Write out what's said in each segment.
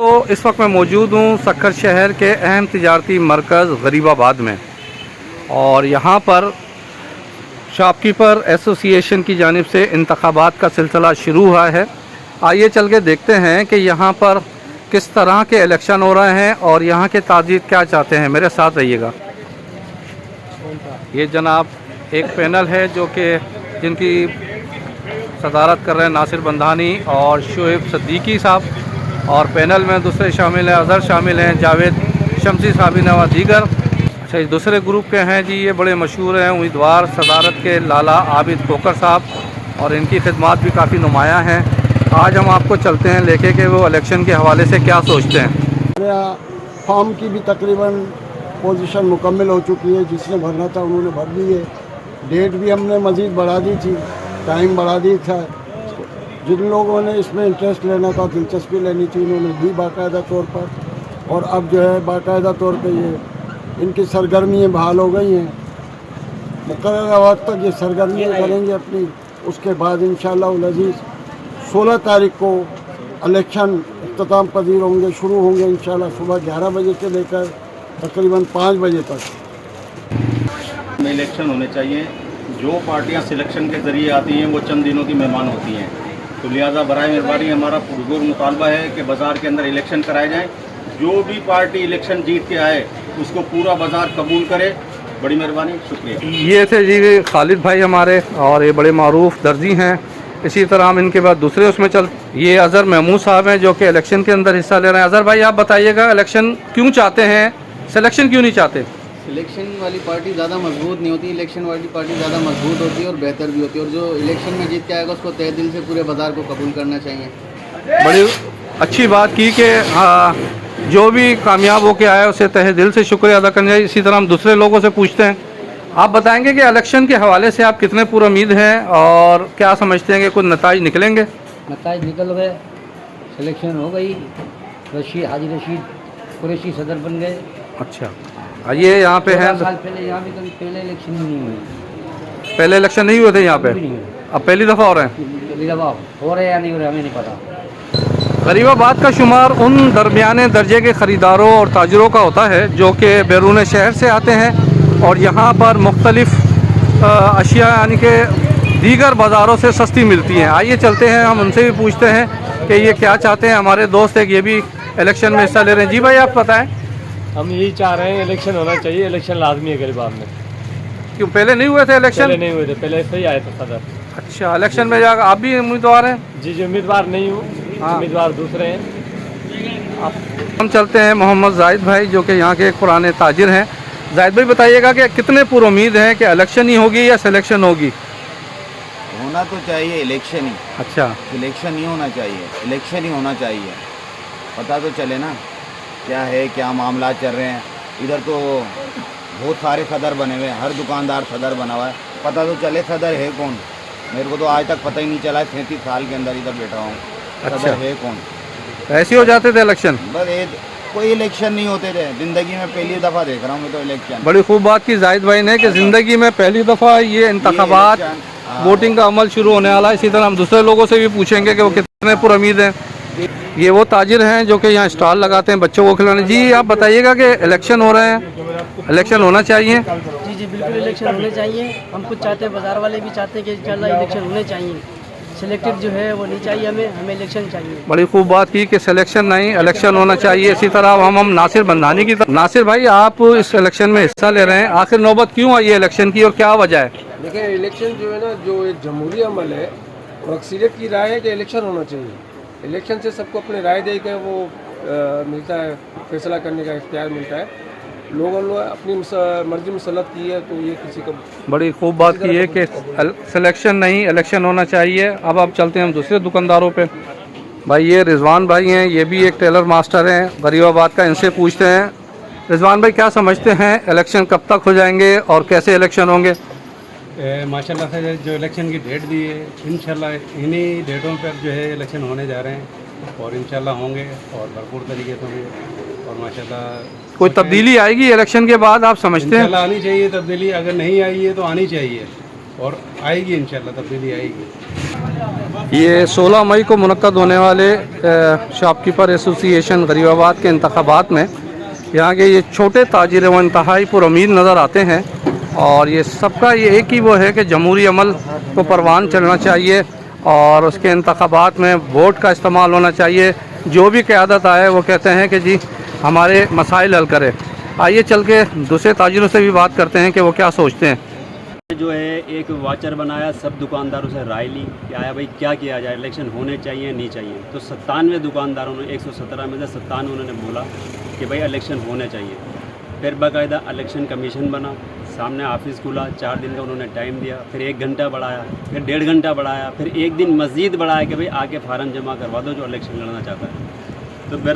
तो इस वक्त मैं मौजूद हूँ सक्खर शहर के अहम तिजारती मरकज़ गरीबाबाद में, और यहाँ पर शॉपकीपर एसोसिएशन की जानिब से इंतखाबात का सिलसिला शुरू हुआ है। आइए चल के देखते हैं कि यहाँ पर किस तरह के इलेक्शन हो रहे हैं और यहाँ के ताजीर क्या चाहते हैं। मेरे साथ रहिएगा। ये जनाब एक पैनल है जो कि जिनकी सदारत कर रहे हैं नासिर बंधानी और शोएब सिद्दीकी साहब, और पैनल में दूसरे शामिल हैं, अज़हर शामिल हैं, जावेद शमसी साहब व दीगर। अच्छा, ये दूसरे ग्रुप के हैं जी, ये बड़े मशहूर हैं उम्मीदवार सदारत के लाला आबिद खोकर साहब, और इनकी खिदमात भी काफ़ी नुमायाँ हैं। आज हम आपको चलते हैं लेके कि वो इलेक्शन के हवाले से क्या सोचते हैं। हमारे यहाँ फॉर्म की भी तकरीबन पोजीशन मुकम्मल हो चुकी है, जिसने भरना था उन्होंने भर दी है। डेट भी हमने मज़ीद बढ़ा दी थी, टाइम बढ़ा दी था। जिन लोगों ने इसमें इंटरेस्ट लेना था, दिलचस्पी लेनी थी, उन्होंने दी बाकायदा तौर पर। और अब जो है बाकायदा तौर पे ये इनकी सरगर्मियाँ बहाल हो गई हैं। मुकर्रर वक्त तक ये सरगर्मियाँ करेंगे अपनी। उसके बाद इंशाअल्लाह अज़ीज़ 16 तारीख को इलेक्शन इख्तिताम पजीर होंगे, शुरू होंगे इंशाअल्लाह सुबह 11 बजे से लेकर तकरीबन 5 बजे तक। इलेक्शन होने चाहिए। जो पार्टियां सिलेक्शन के ज़रिए आती हैं वो चंद दिनों की मेहमान होती हैं, तो लिहाजा बराए मेहरबानी हमारा पुरजोर मुतालबा है कि बाज़ार के अंदर इलेक्शन कराए जाएँ। जो भी पार्टी इलेक्शन जीत के आए उसको पूरा बाज़ार कबूल करे। बड़ी मेहरबानी, शुक्रिया। ये थे जी खालिद भाई हमारे, और ये बड़े मारूफ दर्जी हैं। इसी तरह हम इनके बाद दूसरे उसमें चल, ये अज़हर महमूद साहब हैं जो कि इलेक्शन के अंदर हिस्सा ले रहे हैं। अज़हर भाई आप बताइएगा, इलेक्शन क्यों चाहते हैं, सिलेक्शन क्यों नहीं चाहते? इलेक्शन वाली पार्टी ज़्यादा मजबूत नहीं होती, इलेक्शन वाली पार्टी ज़्यादा मजबूत होती है और बेहतर भी होती है। और जो इलेक्शन में जीत के आएगा उसको तहे दिल से पूरे बाज़ार को कबूल करना चाहिए। बड़ी अच्छी बात की कि जो भी कामयाब होके आया उसे तहे दिल से शुक्रिया अदा करना चाहिए। इसी तरह हम दूसरे लोगों से पूछते हैं, आप बताएंगे कि इलेक्शन के हवाले से आप कितने पुरुमीद हैं और क्या समझते हैं कि कुछ नताइज निकलेंगे? नताइज निकल गए, सिलेक्शन हो गई, हाजी रशीद कुरैशी सदर बन गए। अच्छा, ये यहाँ पे हैं। साल पहले यहाँ भी कभी पहले इलेक्शन ही नहीं हुए। पहले इलेक्शन नहीं हुए थे यहाँ पे, अब पहली दफ़ा हो रहे हैं। पहली दफ़ा हो रहे या नहीं हो रहे हमें नहीं पता। गरीबाबाद का शुमार उन दरमियाने दर्जे के ख़रीदारों और ताजरों का होता है जो कि बैरून शहर से आते हैं और यहाँ पर मुख्तलिफ़ अशिया यानी कि दीगर बाज़ारों से सस्ती मिलती हैं। आइए चलते हैं, हम उनसे भी पूछते हैं कि ये क्या चाहते हैं। हमारे दोस्त एक ये भी इलेक्शन में हिस्सा ले रहे हैं। जी भाई आप बताएं। हम यही चाह रहे हैं, इलेक्शन होना चाहिए। इलेक्शन लाजमी है गरीबाबाद में। क्यों पहले नहीं हुए थे इलेक्शन? पहले नहीं हुए थे, पहले ऐसे ही आए थे सदर। अच्छा, इलेक्शन में जाकर आप भी उम्मीदवार हैं? जी जी, उम्मीदवार नहीं हूँ, हाँ। उम्मीदवार दूसरे हैं। हम चलते हैं मोहम्मद जाहिद भाई जो कि यहाँ के एक पुराने ताजिर हैं। जाहिद भाई बताइएगा कि कितने पुरुमीद हैं कि इलेक्शन ही होगी या सिलेक्शन होगी? होना तो चाहिए इलेक्शन ही। अच्छा, इलेक्शन नहीं होना चाहिए, इलेक्शन ही होना चाहिए। पता तो चले ना क्या है, क्या मामला चल रहे हैं। इधर तो बहुत सारे सदर बने हुए हैं, हर दुकानदार सदर बना हुआ है। पता तो चले सदर है कौन। मेरे को तो आज तक पता ही नहीं चला, 37 साल के अंदर इधर बैठा हूँ। अच्छा, सदर है कौन? ऐसे हो जाते थे इलेक्शन? बस कोई इलेक्शन नहीं होते थे। ज़िंदगी में पहली दफ़ा देख रहा हूँ मैं तो इलेक्शन। बड़ी खूब बात की जाहिद भाई ने कि ज़िंदगी में पहली दफ़ा ये इंतखाबात वोटिंग का अमल शुरू होने वाला है। इसी तरह हम दूसरे लोगों से भी पूछेंगे कि वो कितने पुरुमीद हैं। ये वो ताजिर हैं जो कि यहाँ स्टॉल लगाते हैं बच्चों को खिलाने। जी आप बताइएगा कि इलेक्शन हो रहे हैं, इलेक्शन होना चाहिए? जी जी बिल्कुल इलेक्शन होने चाहिए। हम खुद चाहते हैं, बाज़ार वाले भी चाहते हैं कि इंशाल्लाह इलेक्शन होने चाहिए। सिलेक्टेड जो है वो नहीं चाहिए, हमें इलेक्शन चाहिए। बड़ी खूब बात की कि सिलेक्शन नहीं, इलेक्शन होना चाहिए। इसी तरह हम नासिर बंधानी की तरफ। नासिर भाई आप इस इलेक्शन में हिस्सा ले रहे हैं, आखिर नौबत क्यों आई है इलेक्शन की और क्या वजह है? देखिए, इलेक्शन जो है ना, जो एक जमहूरी अमल है और अक्सरियत की राय है कि इलेक्शन होना चाहिए। इलेक्शन से सबको अपनी राय दे के वो मिलता है, फैसला करने का इख्तियार मिलता है। लोगों ने अपनी मर्जी मुसलत की है, तो ये किसी को बड़ी खूब बात की है कि सिलेक्शन नहीं, इलेक्शन होना चाहिए। अब आप चलते हैं हम दूसरे दुकानदारों पे। भाई ये रिजवान भाई हैं, ये भी एक टेलर मास्टर हैं गरीबाबाद का। इनसे पूछते हैं, रिजवान भाई क्या समझते हैं इलेक्शन कब तक हो जाएंगे और कैसे इलेक्शन होंगे? माशाल्लाह से जो इलेक्शन की डेट दी है, इंशाल्लाह इन्हीं डेटों पर जो है इलेक्शन होने जा रहे हैं और इंशाल्लाह होंगे और भरपूर तरीके से होंगे। और माशाल्लाह कोई तब्दीली आएगी इलेक्शन के बाद आप समझते हैं? इंशाल्लाह आनी चाहिए तब्दीली। अगर नहीं आई है तो आनी चाहिए और आएगी, इंशाल्लाह तब्दीली आएगी। ये 16 मई को मुनक्कद होने वाले शॉपकीपर एसोसिएशन गरीबाबाद के इंतखाबात में यहाँ के ये छोटे ताजिर व इंतहाई पुरउम्मीद नज़र आते हैं। और ये सबका ये एक ही वो है कि जमहूरी अमल को परवान चलना चाहिए और उसके इंतखाबात में वोट का इस्तेमाल होना चाहिए। जो भी क़यादत आए वो कहते हैं कि जी हमारे मसाइल हल करे। आइए चल के दूसरे ताजिरों से भी बात करते हैं कि वो क्या सोचते हैं। जो है एक वाचर बनाया, सब दुकानदारों से राय ली कि आया भाई क्या किया जाए, इलेक्शन होने चाहिए नहीं चाहिए। तो 97 दुकानदारों ने 117 में से 97 उन्होंने बोला कि भाई इलेक्शन होने चाहिए। फिर बाकायदा इलेक्शन कमीशन बना, सामने ऑफिस खुला, 4 दिन का उन्होंने टाइम दिया, फिर 1 घंटा बढ़ाया, फिर 1.5 घंटा बढ़ाया, फिर 1 दिन मज़ीद बढ़ाया कि भाई आके फार्म जमा करवा दो जो इलेक्शन लड़ना चाहता है। तो फिर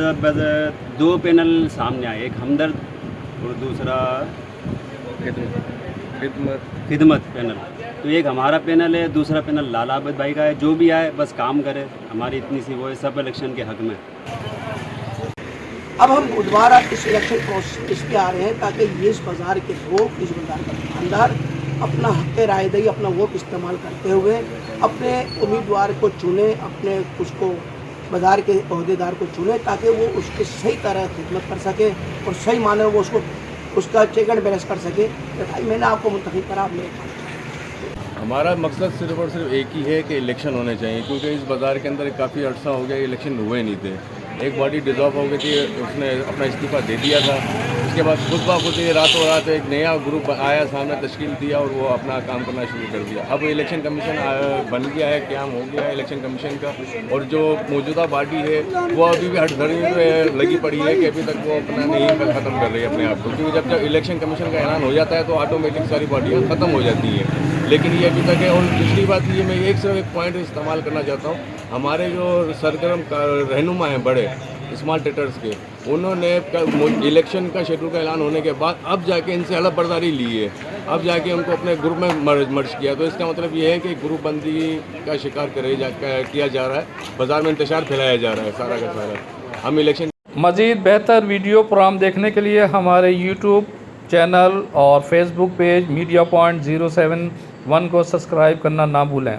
2 पैनल सामने आए, एक हमदर्द और दूसरा खिदमत पैनल। तो एक हमारा पैनल है, दूसरा पैनल लाला आबद भाई का है। जो भी आए बस काम करे, हमारी इतनी सी वो है, सब इलेक्शन के हक में। अब हम बुधवार इस इलेक्शन प्रोसेस इसलिए आ रहे हैं ताकि ये इस बाज़ार के लोग, इस बाज़ार का दुकानदार अपना हक़ रायदही, अपना वोट इस्तेमाल करते हुए अपने उम्मीदवार को चुने, अपने उसको बाज़ार के अहदेदार को चुने ताकि वो उसके सही तरह खिदमत कर सके और सही माने वो उसका चेक एंड बैलेंस कर सके। तो भाई मैंने आपको मुंतखब करा। हमारा मकसद सिर्फ और सिर्फ एक ही है कि इलेक्शन होने चाहिए, क्योंकि इस बाज़ार के अंदर काफ़ी अर्सा हो गया इलेक्शन हुए नहीं थे। एक बॉडी डिज़ॉल्व हो गई थी, उसने अपना इस्तीफ़ा दे दिया था। उसके बाद खुद ब खुद रातों रात एक नया ग्रुप आया, सामने तश्कील दिया और वो अपना काम करना शुरू कर दिया। अब इलेक्शन कमीशन बन गया है, क्याम हो गया है इलेक्शन कमीशन का। और जो मौजूदा पार्टी है वो अभी भी हटधर्मी में लगी पड़ी है कि अभी तक वो अपना नहीं ख़त्म कर रही है अपने आप को, क्योंकि जब इलेक्शन कमीशन का ऐलान हो जाता है तो ऑटोमेटिक सारी पार्टियाँ ख़त्म हो जाती हैं। लेकिन ये अभी तक है। और दूसरी बात ये, मैं एक से एक पॉइंट इस्तेमाल करना चाहता हूँ, हमारे जो सरगर्म रहनुमा हैं बड़े स्मॉल ट्रेडर्स के, उन्होंने इलेक्शन का शेड्यूल का ऐलान होने के बाद अब जाके इनसे हलफ बर्दारी ली है, अब जाके उनको अपने ग्रुप में मर्ज किया। तो इसका मतलब ये है कि ग्रुपबंदी का शिकार किया जा रहा है, बाज़ार में इंतशार फैलाया जा रहा है सारा का सारा। हम इलेक्शन मज़ीद बेहतर वीडियो प्रोग्राम देखने के लिए हमारे यूट्यूब चैनल और फेसबुक पेज मीडिया पॉइंट 071 को सब्सक्राइब करना ना भूलें।